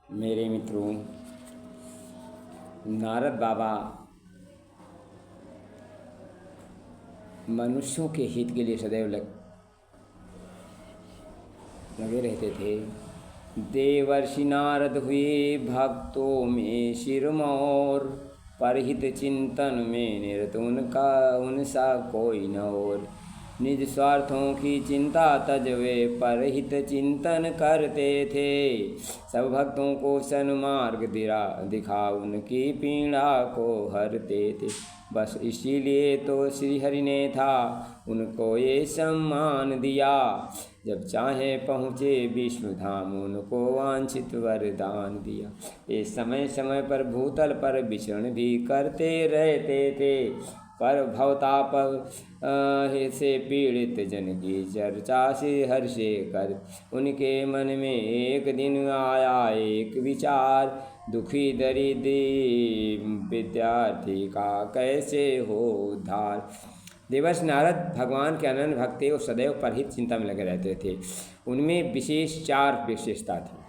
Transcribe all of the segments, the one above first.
मेरे मित्रों, नारद बाबा मनुष्यों के हित के लिए सदैव लगे रहते थे। देवर्षि नारद हुए भक्तों में शिरमौर, परहित चिंतन में निरत उनसा कोई न और। निज स्वार्थों की चिंता तज वे परहित चिंतन करते थे। सब भक्तों को सन्मार्ग दिखा उनकी पीड़ा को हरते थे। बस इसीलिए तो श्रीहरि ने था उनको ये सम्मान दिया। जब चाहे पहुँचे विष्णु धाम उनको वांछित वरदान दिया। ये समय समय पर भूतल पर विचरण भी करते रहते थे, पर भवताप से पीड़ित जन की चर्चा से हर्षे कर। उनके मन में एक दिन आया एक विचार, दुखी दरिद्र विद्यार्थी का कैसे हो उद्धार। देवर्षि नारद भगवान के अनन्य भक्त थे और सदैव परहित चिंता में लगे रहते थे। उनमें विशेष 4 विशेषता थी।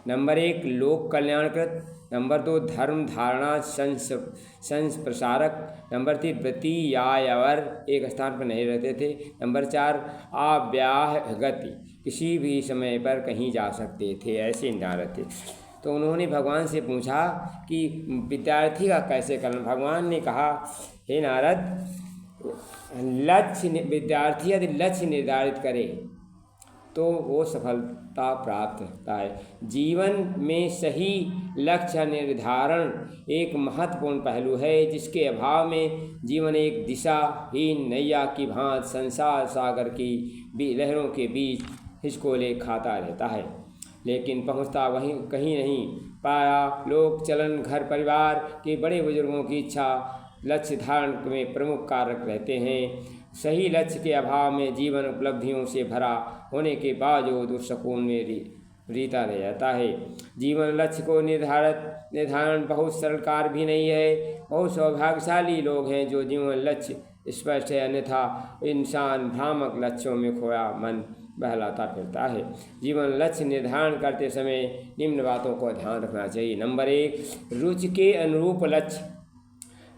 नंबर 1 लोक कल्याणकृत, नंबर 2 धर्म धारणा संस प्रसारक, नंबर 3 व्रति यायावर एक स्थान पर नहीं रहते थे, नंबर 4 अव्याह गति किसी भी समय पर कहीं जा सकते थे, ऐसे नारद थे। तो उन्होंने भगवान से पूछा कि विद्यार्थी का कैसे कल्याण। भगवान ने कहा, हे नारद, विद्यार्थी यदि लक्ष्य निर्धारित करे तो वो सफलता प्राप्त करता है। जीवन में सही लक्ष्य निर्धारण एक महत्वपूर्ण पहलू है, जिसके अभाव में जीवन एक दिशाहीन नैया की भांति संसार सागर की लहरों के बीच हिचकोले खाता रहता है, लेकिन पहुंचता वहीं कहीं नहीं पाया। लोक चलन घर परिवार के बड़े बुजुर्गों की इच्छा लक्ष्य धारण में प्रमुख कारक रहते हैं। सही लक्ष्य के अभाव में जीवन उपलब्धियों से भरा होने के बावजूद उस सुकून में रीता रह जाता है। जीवन लक्ष्य को निर्धारण बहुत सरल कार्य भी नहीं है। बहुत सौभाग्यशाली लोग हैं जो जीवन लक्ष्य स्पष्ट है, अन्यथा इंसान भ्रामक लक्ष्यों में खोया मन बहलाता फिरता है। जीवन लक्ष्य निर्धारण करते समय निम्न बातों को ध्यान रखना चाहिए। नंबर 1 रुचि के अनुरूप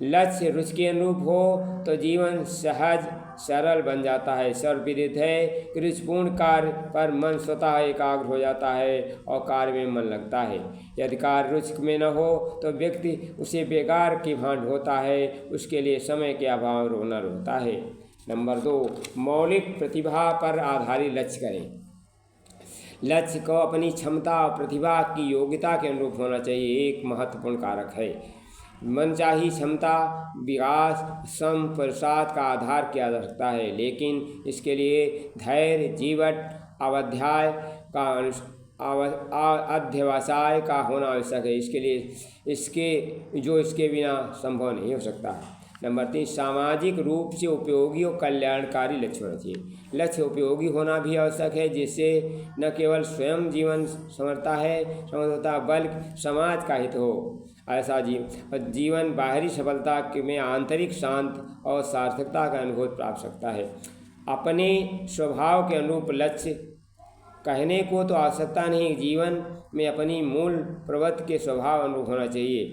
लक्ष्य रुचि के अनुरूप हो तो जीवन सहज सरल बन जाता है। सर्वविदित है कि रुचिपूर्ण कार्य पर मन स्वतः एकाग्र हो जाता है और कार्य में मन लगता है। यदि कार्य रुचि में न हो तो व्यक्ति उसे बेकार की भांति होता है, उसके लिए समय के अभाव रोना होता है। नंबर 2 मौलिक प्रतिभा पर आधारित लक्ष्य करें। लक्ष्य को अपनी क्षमता और प्रतिभा की योग्यता के अनुरूप होना चाहिए, एक महत्वपूर्ण कारक है। मनचाही क्षमता विकास संप्रसाद का आधार किया जा सकता है, लेकिन इसके लिए धैर्य जीवट अवध्याय का अध्यवसाय का होना आवश्यक है। इसके लिए इसके बिना संभव नहीं हो सकता है। नंबर 3 सामाजिक रूप से उपयोगी और कल्याणकारी लक्ष्य होना चाहिए। लक्ष्य उपयोगी होना भी आवश्यक है, जिससे न केवल स्वयं जीवन संवरता है बल्कि समाज का हित हो। ऐसा जीवन बाहरी सफलता में आंतरिक शांत और सार्थकता का अनुभव प्राप्त सकता है। अपने स्वभाव के अनुरूप लक्ष्य कहने को तो आवश्यकता नहीं, जीवन में अपनी मूल प्रवृत्ति के स्वभाव अनुरूप होना चाहिए।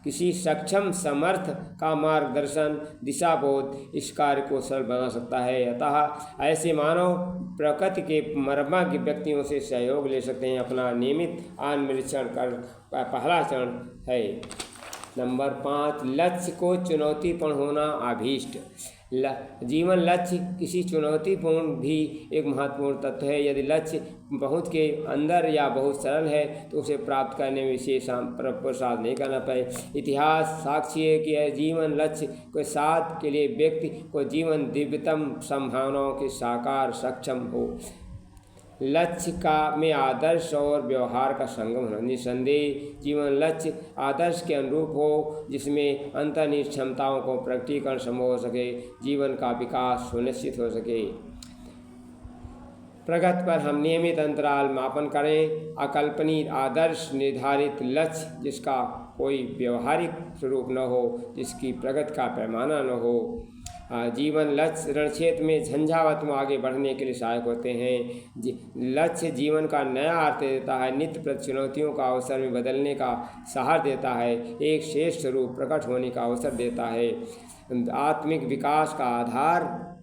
किसी सक्षम समर्थ का मार्गदर्शन दिशाबोध इस कार्य को सरल बना सकता है। अतः ऐसे मानव प्रकृति के मर्मज्ञ व्यक्तियों से सहयोग ले सकते हैं। अपना नियमित आत्मनिरीक्षण कर पहला चरण है। नंबर 5 लक्ष्य को चुनौतीपूर्ण होना अभीष्ट। जीवन लक्ष्य किसी चुनौतीपूर्ण भी एक महत्वपूर्ण तत्व है। यदि लक्ष्य बहुत के अंदर या बहुत सरल है तो उसे प्राप्त करने में विशेष प्रसाद नहीं करना पड़े। इतिहास साक्षी है कि जीवन लक्ष्य के साथ के लिए व्यक्ति को जीवन दिव्यतम संभावनाओं के साकार सक्षम हो। लक्ष्य में आदर्श और व्यवहार का संगम होना। निसंदेह जीवन लक्ष्य आदर्श के अनुरूप हो, जिसमें अंतर्निहित क्षमताओं को प्रकटीकरण संभव हो सके, जीवन का विकास सुनिश्चित हो सके। प्रगति पर हम नियमित अंतराल मापन करें। अकल्पनीय आदर्श निर्धारित लक्ष्य जिसका कोई व्यवहारिक स्वरूप न हो, जिसकी प्रगति का पैमाना न हो, जीवन लक्ष्य रणक्षेत्र में झंझावत में आगे बढ़ने के लिए सहायक होते हैं। लक्ष्य जीवन का नया अर्थ देता है, नित्य प्रति चुनौतियों का अवसर में बदलने का सहारा देता है, एक श्रेष्ठ रूप प्रकट होने का अवसर देता है, आत्मिक विकास का आधार।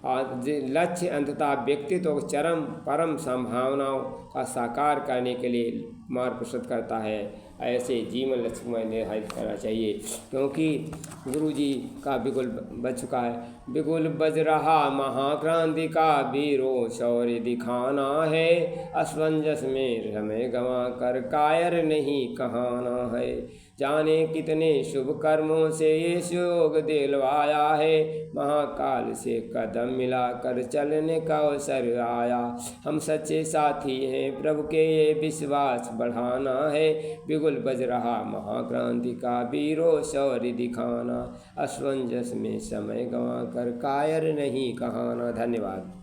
लक्ष्य अंततः व्यक्तित्व को चरम परम संभावनाओं का साकार करने के लिए मार्ग प्रस्तुत करता है। ऐसे जीवन लक्ष्य को निर्धारित करना चाहिए, क्योंकि गुरु जी का बिगुल बज चुका है। बिगुल बज रहा महाक्रांति का, वीरों शौर्य दिखाना है, असमंजस में समय गंवा कर कायर नहीं कहाना है। जाने कितने शुभ कर्मों से ये योग दिलवाया है, महाकाल से कदम मिलाकर चलने का अवसर आया। हम सच्चे साथी हैं, प्रभु के ये विश्वास बढ़ाना है। बिगुल बज रहा महाक्रांति का, वीरों शौर्य दिखाना, असमंजस में समय गंवा कर कायर नहीं कहाना। धन्यवाद।